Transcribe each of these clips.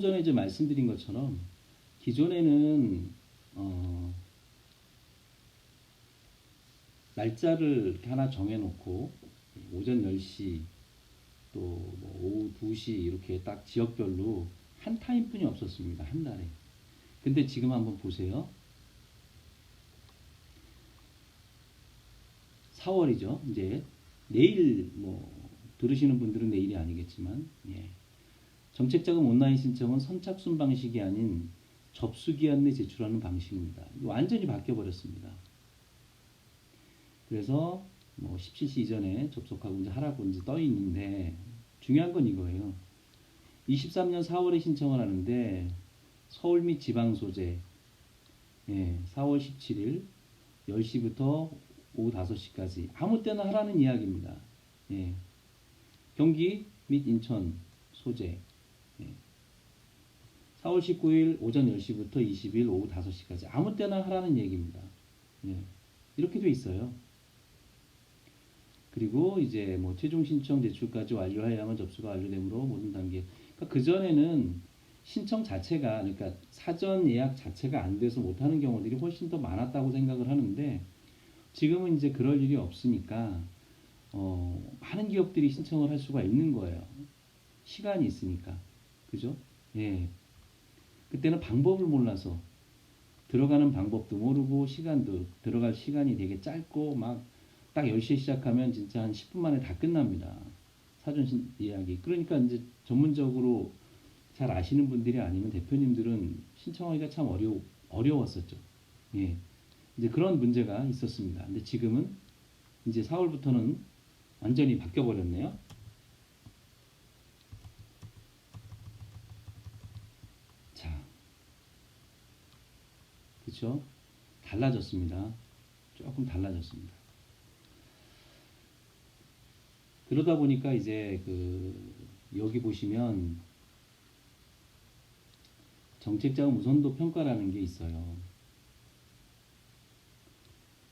전에 이제 말씀드린 것처럼 기존에는 날짜를 이렇게 하나 정해놓고 오전 10시 또 뭐 오후 2시 이렇게 딱 지역별로 한 타임뿐이 없었습니다. 한 달에. 근데 지금 한번 보세요. 4월이죠. 이제 내일 뭐 들으시는 분들은 내일이 아니겠지만 정책자금 온라인 신청은 선착순 방식이 아닌 접수기한 내 제출하는 방식입니다. 완전히 바뀌어버렸습니다. 그래서 뭐 17시 이전에 접속하고 이제 하라고 이제 떠 있는데 중요한 건 이거예요. 23년 4월에 신청을 하는데 서울 및 지방 소재 4월 17일 10시부터 오후 5시까지 아무 때나 하라는 이야기입니다. 경기 및 인천 소재 4월 19일 오전 10시부터 20일 오후 5시까지 아무 때나 하라는 얘기입니다. 이렇게 돼 있어요. 그리고 이제 뭐 최종 신청 제출까지 완료해야만 접수가 완료되므로 모든 단계. 그러니까 그전에는 신청 자체가 그러니까 사전 예약 자체가 안 돼서 못하는 경우들이 훨씬 더 많았다고 생각을 하는데 지금은 이제 그럴 일이 없으니까 많은 기업들이 신청을 할 수가 있는 거예요. 시간이 있으니까. 그죠? 그때는 방법을 몰라서 들어가는 방법도 모르고 시간도 들어갈 시간이 되게 짧고 막 딱 10시에 시작하면 진짜 한 10분 만에 다 끝납니다. 사전 예약이. 그러니까 이제 전문적으로 잘 아시는 분들이 아니면 대표님들은 신청하기가 참 어려웠었죠. 이제 그런 문제가 있었습니다. 근데 지금은 이제 4월부터는 완전히 바뀌어버렸네요. 자, 그쵸? 달라졌습니다. 조금 달라졌습니다. 그러다 보니까 이제 여기 보시면 정책자금 우선도 평가라는 게 있어요.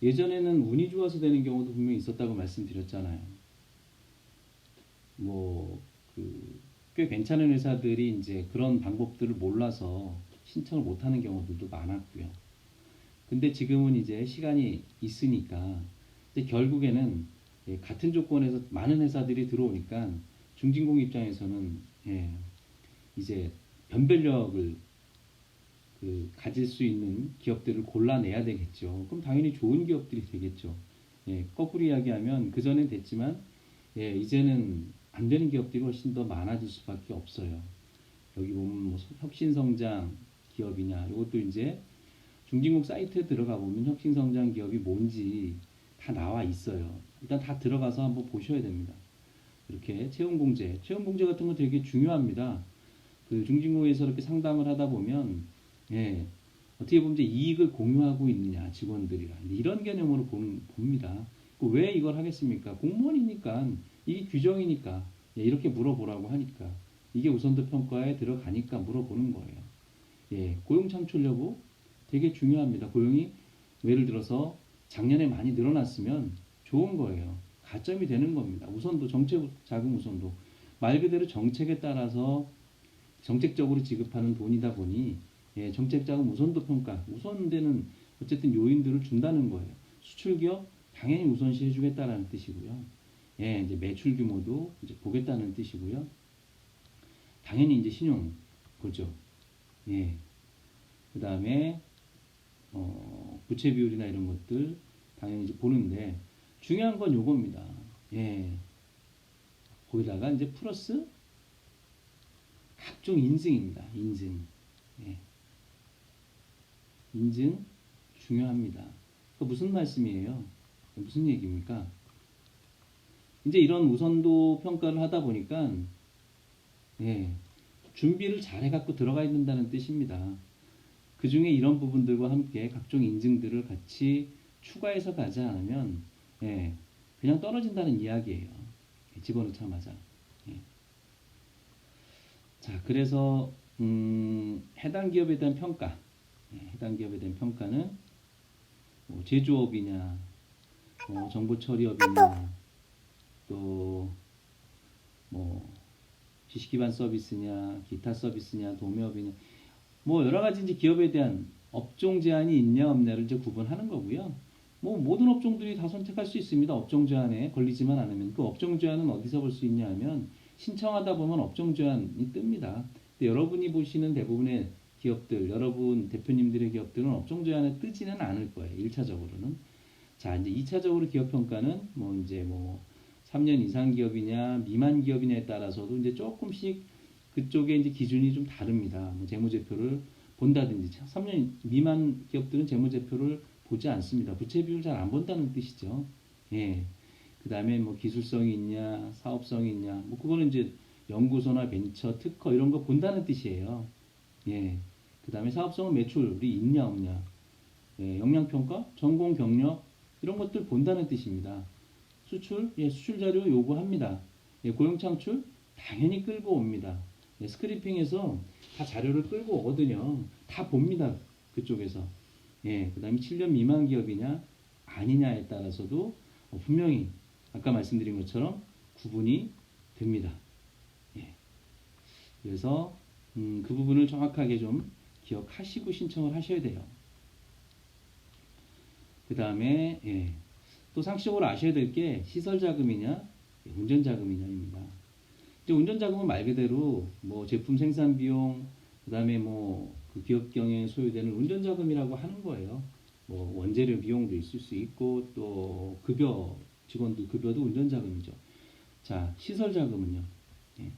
예전에는 운이 좋아서 되는 경우도 분명히 있었다고 말씀드렸잖아요. 꽤 괜찮은 회사들이 이제 그런 방법들을 몰라서 신청을 못하는 경우들도 많았고요. 근데 지금은 이제 시간이 있으니까 이제 결국에는 같은 조건에서 많은 회사들이 들어오니까 중진공 입장에서는 이제 변별력을 가질 수 있는 기업들을 골라내야 되겠죠. 그럼 당연히 좋은 기업들이 되겠죠. 거꾸로 이야기하면 그전엔 됐지만 이제는 안 되는 기업들이 훨씬 더 많아질 수밖에 없어요. 여기 보면 뭐 혁신성장 기업이냐 이것도 이제 중진국 사이트에 들어가 보면 혁신성장 기업이 뭔지 다 나와 있어요. 일단 다 들어가서 한번 보셔야 됩니다. 이렇게 채용공제 같은 거 되게 중요합니다. 중진국에서 이렇게 상담을 하다 보면 어떻게 보면 이제 이익을 공유하고 있느냐 직원들이랑 이런 개념으로 봅니다. 왜 이걸 하겠습니까? 공무원이니까 이게 규정이니까 이렇게 물어보라고 하니까 이게 우선도 평가에 들어가니까 물어보는 거예요. 고용 창출 여부 되게 중요합니다. 고용이 예를 들어서 작년에 많이 늘어났으면 좋은 거예요. 가점이 되는 겁니다. 우선도 정책 자금 우선도 말 그대로 정책에 따라서 정책적으로 지급하는 돈이다 보니 정책 자금 우선도 평가 우선되는 어쨌든 요인들을 준다는 거예요. 수출 기업 당연히 우선시 해주겠다라는 뜻이고요. 이제 매출 규모도 이제 보겠다는 뜻이고요. 당연히 이제 신용 보죠. 그 다음에 부채 비율이나 이런 것들 당연히 이제 보는데 중요한 건 요겁니다. 거기다가 이제 플러스 각종 인증입니다. 인증 중요합니다. 무슨 말씀이에요? 무슨 얘기입니까? 이제 이런 우선도 평가를 하다 보니까 준비를 잘 해갖고 들어가야 된다는 뜻입니다. 그 중에 이런 부분들과 함께 각종 인증들을 같이 추가해서 가지 않으면 그냥 떨어진다는 이야기예요. 집어넣자마자. 자, 그래서 해당 기업에 대한 평가, 해당 기업에 대한 평가는 뭐 제조업이냐, 정보 처리업이냐, 또 뭐 지식 기반 서비스냐, 기타 서비스냐, 도매업이냐, 뭐 여러 가지 이제 기업에 대한 업종 제한이 있냐 없냐를 이제 구분하는 거고요. 뭐 모든 업종들이 다 선택할 수 있습니다. 업종 제한에 걸리지만 않으면. 그 업종 제한은 어디서 볼 수 있냐 하면 신청하다 보면 업종 제한이 뜹니다. 근데 여러분이 보시는 대부분의 기업들, 여러분 대표님들의 기업들은 업종 제한에 뜨지는 않을 거예요. 1차적으로는. 자, 이제 2차적으로 기업 평가는 뭐 이제 뭐 3년 이상 기업이냐, 미만 기업이냐에 따라서도 이제 조금씩 그쪽에 이제 기준이 좀 다릅니다. 뭐 재무제표를 본다든지 3년 미만 기업들은 재무제표를 보지 않습니다. 부채 비율 잘 안 본다는 뜻이죠. 예. 그 다음에 뭐 기술성이 있냐, 사업성이 있냐, 뭐 그거는 이제 연구소나 벤처, 특허 이런 거 본다는 뜻이에요. 예. 그 다음에 사업성은 매출이 있냐 없냐, 예. 역량평가, 전공 경력 이런 것들 본다는 뜻입니다. 수출, 예, 수출 자료 요구합니다. 예, 고용 창출 당연히 끌고 옵니다. 예, 스크리핑에서 다 자료를 끌고 오거든요. 다 봅니다. 그쪽에서. 예, 그 다음에 7년 미만 기업이냐 아니냐에 따라서도 분명히 아까 말씀드린 것처럼 구분이 됩니다. 예, 그래서 그 부분을 정확하게 좀 기억하시고 신청을 하셔야 돼요. 그 다음에 예, 또 상식적으로 아셔야 될 게 시설자금이냐 운전자금이냐입니다. 이제 운전자금은 말 그대로 뭐 제품 생산 비용, 그 다음에 뭐 그 기업 경영에 소요되는 운전자금이라고 하는 거예요. 뭐 원재료 비용도 있을 수 있고 또 급여, 직원들 급여도 운전자금이죠. 자, 시설자금은요. 예.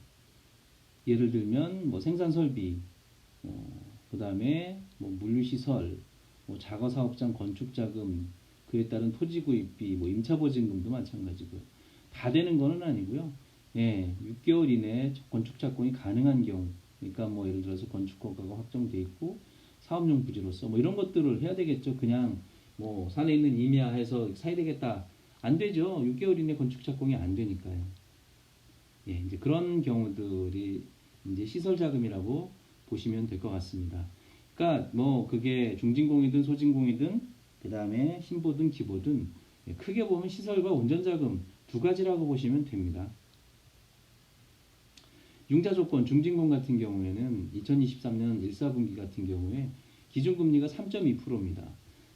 예를 들면 뭐 생산설비, 그 다음에 뭐 물류시설, 뭐 자거사업장 건축자금, 그에 따른 토지구입비, 뭐 임차보증금도 마찬가지고요. 다 되는 거는 아니고요. 예, 6개월 이내에 건축 착공이 가능한 경우, 그러니까 뭐 예를 들어서 건축허가가 확정돼 있고 사업용 부지로서 뭐 이런 것들을 해야 되겠죠. 그냥 뭐 산에 있는 임야해서 사야 되겠다. 안 되죠. 6개월 이내 건축 착공이 안 되니까요. 예, 이제 그런 경우들이 이제 시설 자금이라고 보시면 될 것 같습니다. 그러니까 뭐 그게 중진공이든 소진공이든 그 다음에 신보든 기보든 크게 보면 시설과 운전자금 두 가지라고 보시면 됩니다. 융자 조건 중진공 같은 경우에는 2023년 1사분기 같은 경우에 기준금리가 3.2%입니다.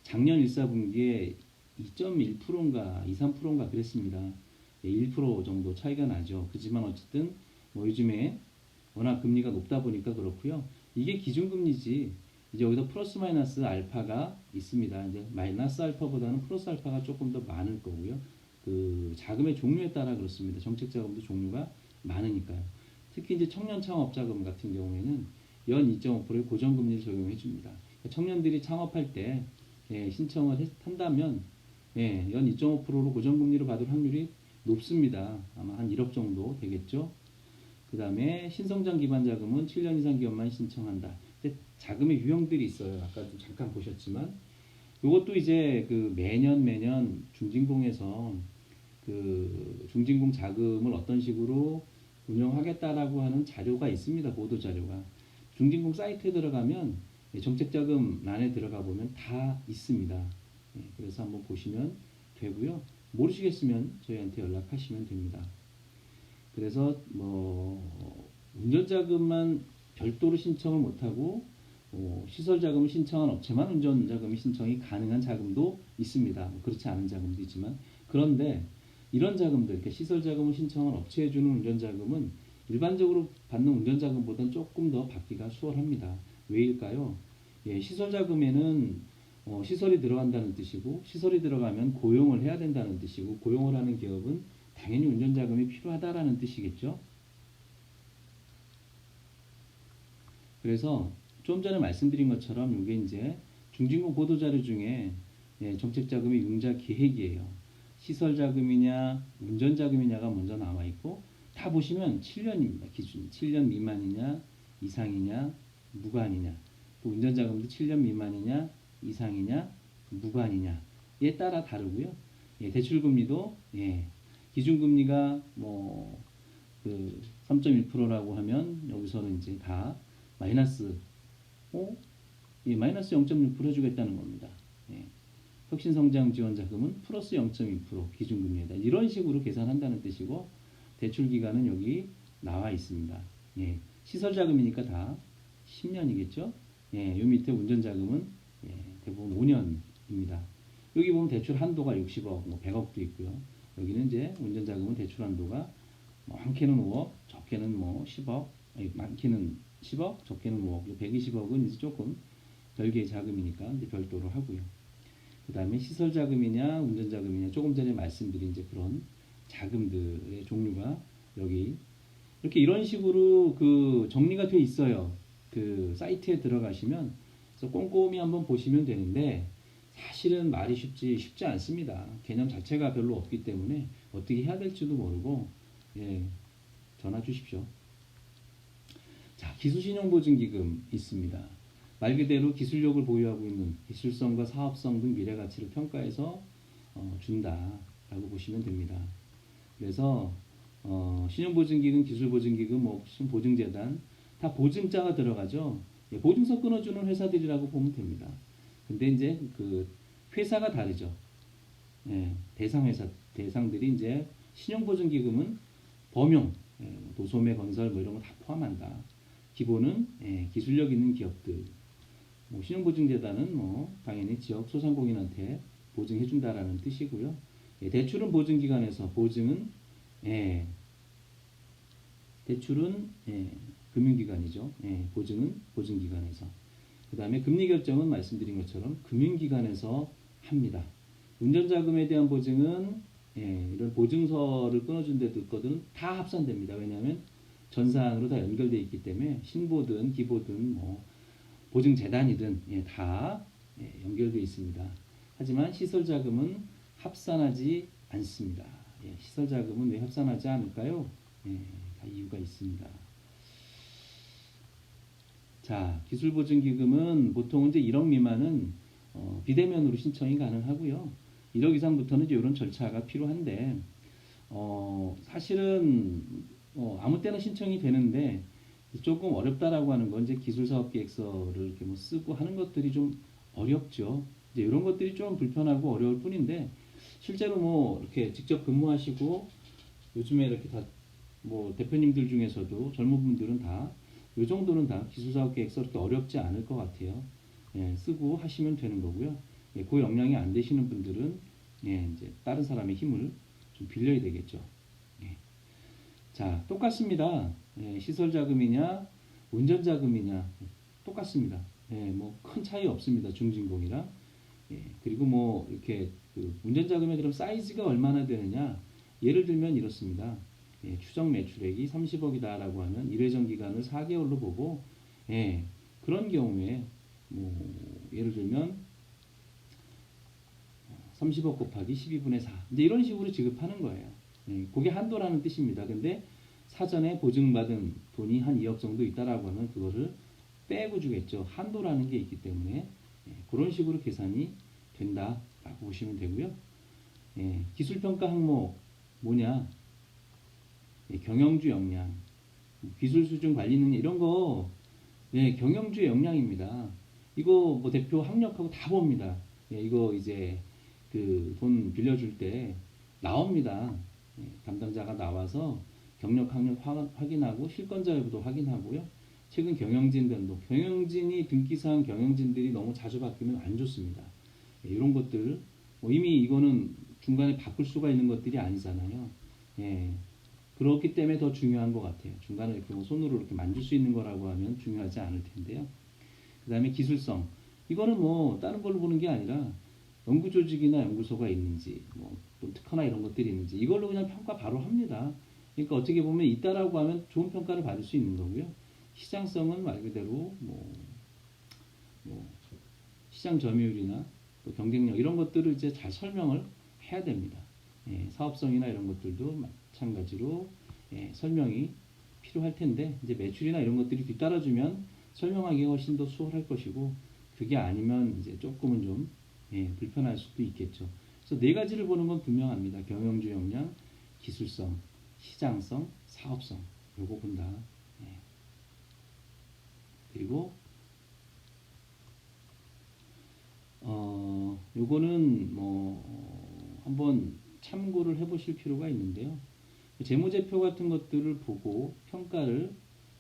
작년 1사분기에 2.1%인가 2, 3%인가 그랬습니다. 1% 정도 차이가 나죠. 그렇지만 어쨌든 뭐 요즘에 워낙 금리가 높다 보니까 그렇고요. 이게 기준금리지. 이제 여기서 플러스 마이너스 알파가 있습니다. 이제 마이너스 알파보다는 플러스 알파가 조금 더 많을 거고요. 그 자금의 종류에 따라 그렇습니다. 정책 자금도 종류가 많으니까요. 특히 이제 청년 창업 자금 같은 경우에는 연 2.5%의 고정금리를 적용해 줍니다. 청년들이 창업할 때 신청을 한다면 연 2.5%로 고정금리로 받을 확률이 높습니다. 아마 한 1억 정도 되겠죠. 그 다음에 신성장 기반 자금은 7년 이상 기업만 신청한다. 근데 자금의 유형들이 있어요. 아까 좀 잠깐 보셨지만 이것도 이제 그 매년 중진공에서 그 중진공 자금을 어떤 식으로 운영하겠다라고 하는 자료가 있습니다. 보도 자료가. 중진공 사이트에 들어가면 정책자금 란에 들어가 보면 다 있습니다. 그래서 한번 보시면 되고요. 모르시겠으면 저희한테 연락하시면 됩니다. 그래서 뭐 운전자금만 별도로 신청을 못하고 시설자금을 신청한 업체만 운전자금이 신청이 가능한 자금도 있습니다. 뭐 그렇지 않은 자금도 있지만 그런데 이런 자금들, 그러니까 시설자금을 신청한 업체에 주는 운전자금은 일반적으로 받는 운전자금보다는 조금 더 받기가 수월합니다. 왜일까요? 예, 시설자금에는 시설이 들어간다는 뜻이고 시설이 들어가면 고용을 해야 된다는 뜻이고 고용을 하는 기업은 당연히 운전자금이 필요하다라는 뜻이겠죠. 그래서 좀 전에 말씀드린 것처럼 이게 이제 중진공 보도자료 중에 정책자금의 융자 계획이에요. 시설자금이냐 운전자금이냐가 먼저 나와 있고 다 보시면 7년입니다. 기준 7년 미만이냐 이상이냐 무관이냐 또 운전자금도 7년 미만이냐 이상이냐 무관이냐에 따라 다르고요. 대출금리도 기준금리가 뭐 그 3.1%라고 하면 여기서는 이제 다 마이너스 마이너스 0.6% 해주겠다는 겁니다. 혁신성장지원자금은 플러스 0.2% 기준금리에다 이런 식으로 계산한다는 뜻이고 대출기간은 여기 나와 있습니다. 예, 시설 자금이니까 다 10년이겠죠. 예, 요 밑에 운전 자금은 예, 대부분 5년입니다. 여기 보면 대출 한도가 60억, 뭐 100억도 있고요. 여기는 이제 운전 자금은 대출 한도가 뭐 많게는 5억, 적게는 뭐 10억, 아니, 많게는 10억, 적게는 5억, 120억은 이제 조금 별개의 자금이니까 이제 별도로 하고요. 그 다음에 시설 자금이냐, 운전 자금이냐, 조금 전에 말씀드린 이제 그런 자금들의 종류가 여기 이렇게 이런 식으로 그 정리가 돼 있어요. 그 사이트에 들어가시면 그래서 꼼꼼히 한번 보시면 되는데 사실은 말이 쉽지 않습니다. 개념 자체가 별로 없기 때문에 어떻게 해야 될지도 모르고 예, 전화 주십시오. 자, 기술신용보증기금 있습니다. 말 그대로 기술력을 보유하고 있는 기술성과 사업성 등 미래가치를 평가해서 준다라고 보시면 됩니다. 그래서 신용보증기금, 기술보증기금, 뭐 보증재단 다 보증자가 들어가죠. 예, 보증서 끊어주는 회사들이라고 보면 됩니다. 근데 이제 그 회사가 다르죠. 예, 대상들이 이제 신용보증기금은 범용, 예, 도소매, 건설 뭐 이런 거 다 포함한다. 기본은 예, 기술력 있는 기업들. 뭐 신용보증재단은 뭐 당연히 지역 소상공인한테 보증해준다라는 뜻이고요. 예, 대출은 보증기관에서 보증은 예, 대출은 예, 금융기관이죠. 예, 보증은 보증기관에서. 그 다음에 금리결정은 말씀드린 것처럼 금융기관에서 합니다. 운전자금에 대한 보증은 예, 이런 보증서를 끊어준 데도 있거든 다 합산됩니다. 왜냐하면 전산으로 다 연결되어 있기 때문에 신보든 기보든 뭐 보증재단이든 예, 다 예, 연결되어 있습니다. 하지만 시설자금은 합산하지 않습니다. 예, 시설자금은 왜 합산하지 않을까요? 예, 다 이유가 있습니다. 자, 기술보증기금은 보통 이제 1억 미만은 비대면으로 신청이 가능하고요. 1억 이상부터는 이제 이런 절차가 필요한데 사실은 아무 때나 신청이 되는데 조금 어렵다라고 하는 건 이제 기술사업계획서를 이렇게 뭐 쓰고 하는 것들이 좀 어렵죠. 이제 이런 것들이 좀 불편하고 어려울 뿐인데 실제로 뭐 이렇게 직접 근무하시고 요즘에 이렇게 다 뭐 대표님들 중에서도 젊은 분들은 다 이 정도는 다 기술사업계획서 그렇게 어렵지 않을 것 같아요. 예, 쓰고 하시면 되는 거고요. 예, 그 역량이 안 되시는 분들은 예, 이제 다른 사람의 힘을 좀 빌려야 되겠죠. 예. 자, 똑같습니다. 예, 시설 자금이냐, 운전 자금이냐, 똑같습니다. 예, 뭐 큰 차이 없습니다. 중진공이랑. 예, 그리고 뭐 이렇게 그 운전 자금의 그럼 사이즈가 얼마나 되느냐? 예를 들면 이렇습니다. 예, 추정 매출액이 30억이다라고 하면 1회전 기간을 4개월로 보고 예, 그런 경우에 뭐 예를 들면 30억 곱하기 12분의 4 이제 이런 식으로 지급하는 거예요. 예, 그게 한도라는 뜻입니다. 근데 사전에 보증받은 돈이 한 2억 정도 있다라고 하면 그거를 빼고 주겠죠. 한도라는 게 있기 때문에 예, 그런 식으로 계산이 된다라고 보시면 되고요. 예, 기술평가 항목 뭐냐? 예, 경영주 역량, 기술 수준 관리 능력 이런 거 예, 경영주의 역량입니다. 이거 뭐 대표 학력하고 다 봅니다. 예, 이거 이제 그 돈 빌려줄 때 나옵니다. 예, 담당자가 나와서 경력 학력 확인하고 실권자 여부도 확인하고요. 최근 경영진 등록, 경영진이 등기사항 경영진들이 너무 자주 바뀌면 안 좋습니다. 예, 이런 것들 뭐 이미 이거는 중간에 바꿀 수가 있는 것들이 아니잖아요. 예, 그렇기 때문에 더 중요한 것 같아요. 중간에 이렇게 뭐 손으로 이렇게 만질 수 있는 거라고 하면 중요하지 않을 텐데요. 그 다음에 기술성. 이거는 뭐 다른 걸로 보는 게 아니라 연구조직이나 연구소가 있는지, 뭐 특허나 이런 것들이 있는지 이걸로 그냥 평가 바로 합니다. 그러니까 어떻게 보면 있다라고 하면 좋은 평가를 받을 수 있는 거고요. 시장성은 말 그대로 뭐 시장 점유율이나 또 경쟁력 이런 것들을 이제 잘 설명을 해야 됩니다. 예, 사업성이나 이런 것들도 마찬가지로 예, 설명이 필요할 텐데 이제 매출이나 이런 것들이 뒤따라주면 설명하기가 훨씬 더 수월할 것이고 그게 아니면 이제 조금은 좀 예, 불편할 수도 있겠죠. 그래서 네 가지를 보는 건 분명합니다. 경영주 역량, 기술성, 시장성, 사업성 요거 본다. 예. 그리고 요거는 뭐 한번 참고를 해보실 필요가 있는데요. 재무제표 같은 것들을 보고 평가를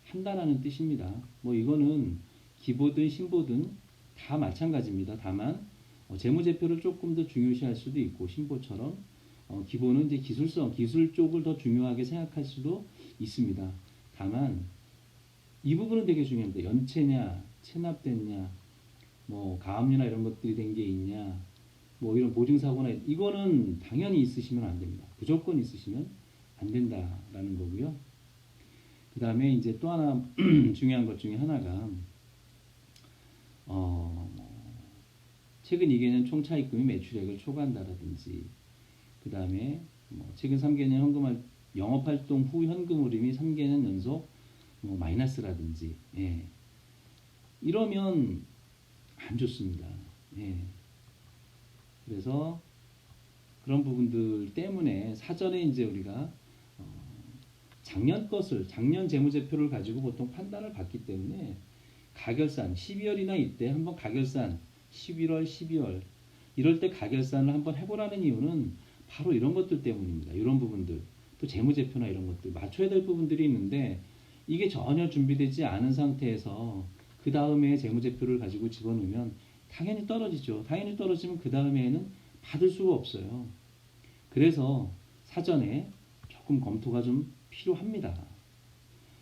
한다라는 뜻입니다. 뭐 이거는 기보든 신보든 다 마찬가지입니다. 다만 재무제표를 조금 더 중요시할 수도 있고 신보처럼 기보는 이제 기술성, 기술 쪽을 더 중요하게 생각할 수도 있습니다. 다만 이 부분은 되게 중요합니다. 연체냐, 체납됐냐, 뭐 가압류나 이런 것들이 된 게 있냐, 뭐 이런 보증사고나 이거는 당연히 있으시면 안 됩니다. 무조건 있으시면 안 된다라는 거고요. 그 다음에 이제 또 하나 중요한 것 중에 하나가 최근 2개년 총 차입금이 매출액을 초과한다라든지 그 다음에 뭐 최근 3개년 영업활동 후 현금 흐름이 3개년 연속 뭐 마이너스라든지 예. 이러면 안 좋습니다. 예. 그래서 그런 부분들 때문에 사전에 이제 우리가 작년 재무제표를 가지고 보통 판단을 받기 때문에 가결산 12월이나 이때 한번 가결산 11월, 12월 이럴 때 가결산을 한번 해보라는 이유는 바로 이런 것들 때문입니다. 이런 부분들 또 재무제표나 이런 것들 맞춰야 될 부분들이 있는데 이게 전혀 준비되지 않은 상태에서 그 다음에 재무제표를 가지고 집어넣으면 당연히 떨어지죠. 당연히 떨어지면 그 다음에는 받을 수가 없어요. 그래서 사전에 조금 검토가 좀 필요합니다.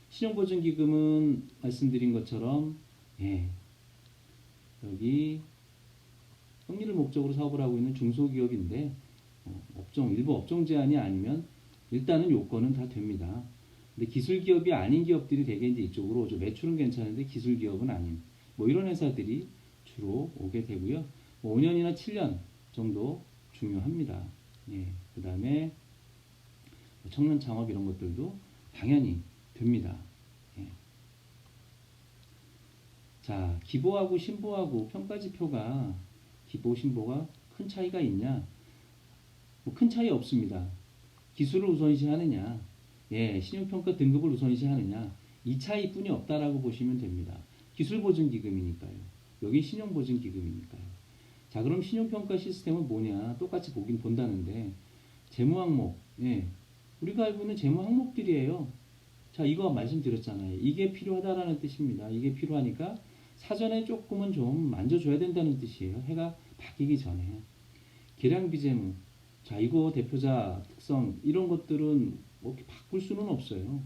신용보증기금은 말씀드린 것처럼 예, 여기 성리를 목적으로 사업을 하고 있는 중소기업인데 일부 업종 제한이 아니면 일단은 요건은 다 됩니다. 근데 기술기업이 아닌 기업들이 대개 이제 이쪽으로 오죠. 매출은 괜찮은데 기술기업은 아닌 뭐 이런 회사들이 주로 오게 되고요. 뭐 5년이나 7년 정도 중요합니다. 예, 그 다음에 청년 창업 이런 것들도 당연히 됩니다. 예. 자, 기보하고 신보하고 평가지표가 기보, 신보가 큰 차이가 있냐? 뭐 큰 차이 없습니다. 기술을 우선시하느냐, 예, 신용평가 등급을 우선시하느냐 이 차이뿐이 없다라고 보시면 됩니다. 기술보증기금이니까요. 여기 신용보증기금이니까요. 자, 그럼 신용평가 시스템은 뭐냐? 똑같이 보긴 본다는데 재무항목, 예, 우리가 알고 있는 재무항목들이에요. 자, 이거 말씀드렸잖아요. 이게 필요하다라는 뜻입니다. 이게 필요하니까 사전에 조금은 좀 만져줘야 된다는 뜻이에요. 해가 바뀌기 전에. 계량비재무. 자, 이거 대표자 특성 이런 것들은 뭐 이렇게 바꿀 수는 없어요.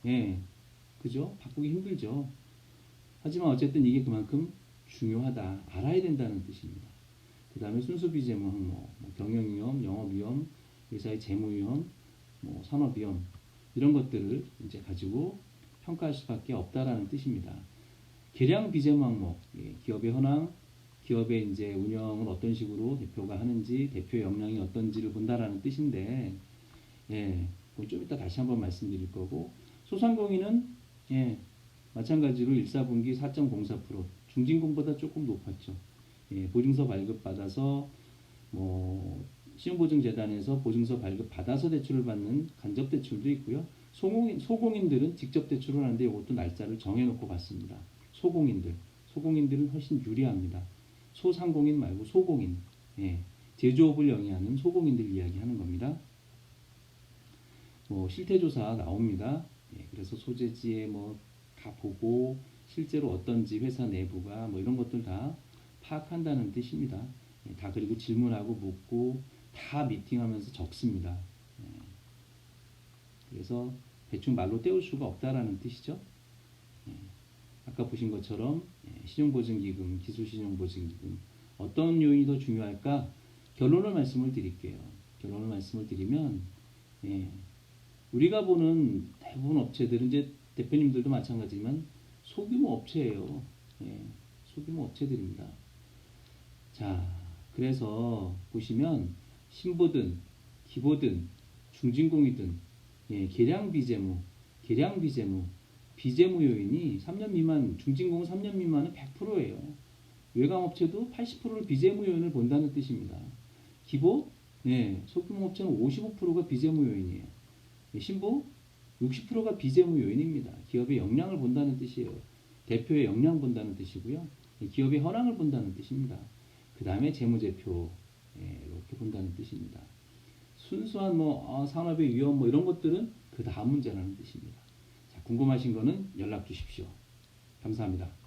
예, 그죠? 바꾸기 힘들죠. 하지만 어쨌든 이게 그만큼 중요하다. 알아야 된다는 뜻입니다. 그 다음에 순수비재무 항목, 뭐 경영위험, 영업위험, 회사의 재무위험, 뭐 산업위험 이런 것들을 이제 가지고 평가할 수밖에 없다라는 뜻입니다. 계량 비재무 항목, 예, 기업의 현황, 기업의 이제 운영을 어떤 식으로 대표가 하는지, 대표의 역량이 어떤지를 본다라는 뜻인데, 예, 좀 이따 다시 한번 말씀드릴 거고, 소상공인은 예, 마찬가지로 1사분기 4.04%, 중진공보다 조금 높았죠. 예, 보증서 발급받아서 뭐 신용보증재단에서 보증서 발급받아서 대출을 받는 간접 대출도 있고요. 소공인들은 직접 대출을 하는데 이것도 날짜를 정해놓고 받습니다. 소공인들은 훨씬 유리합니다. 소상공인 말고 소공인, 예, 제조업을 영위하는 소공인들 이야기하는 겁니다. 뭐 실태조사 나옵니다. 예, 그래서 소재지에 뭐 다 보고 실제로 어떤지 회사 내부가 뭐 이런 것들 다 파악한다는 뜻입니다. 예, 다 그리고 질문하고 묻고 다 미팅하면서 적습니다. 예, 그래서 대충 말로 때울 수가 없다라는 뜻이죠. 예, 아까 보신 것처럼 신용보증기금, 기술신용보증기금 어떤 요인이 더 중요할까? 결론을 말씀을 드릴게요. 결론을 말씀을 드리면 예, 우리가 보는 대부분 업체들은 이제 대표님들도 마찬가지지만 소규모 업체예요. 예, 소규모 업체들입니다. 자, 그래서 보시면 신보든 기보든 중진공이든 예, 계량비재무, 비재무 요인이 3년 미만, 중진공은 3년 미만은 100%예요. 외광업체도 80%를 비재무 요인을 본다는 뜻입니다. 기보, 예, 소규모 업체는 55%가 비재무 요인이에요. 예, 신보, 60%가 비재무 요인입니다. 기업의 역량을 본다는 뜻이에요. 대표의 역량 본다는 뜻이고요. 예, 기업의 현황을 본다는 뜻입니다. 그 다음에 재무제표, 예, 이렇게 본다는 뜻입니다. 순수한 뭐 산업의 위험 뭐 이런 것들은 그 다음 문제라는 뜻입니다. 자, 궁금하신 거는 연락 주십시오. 감사합니다.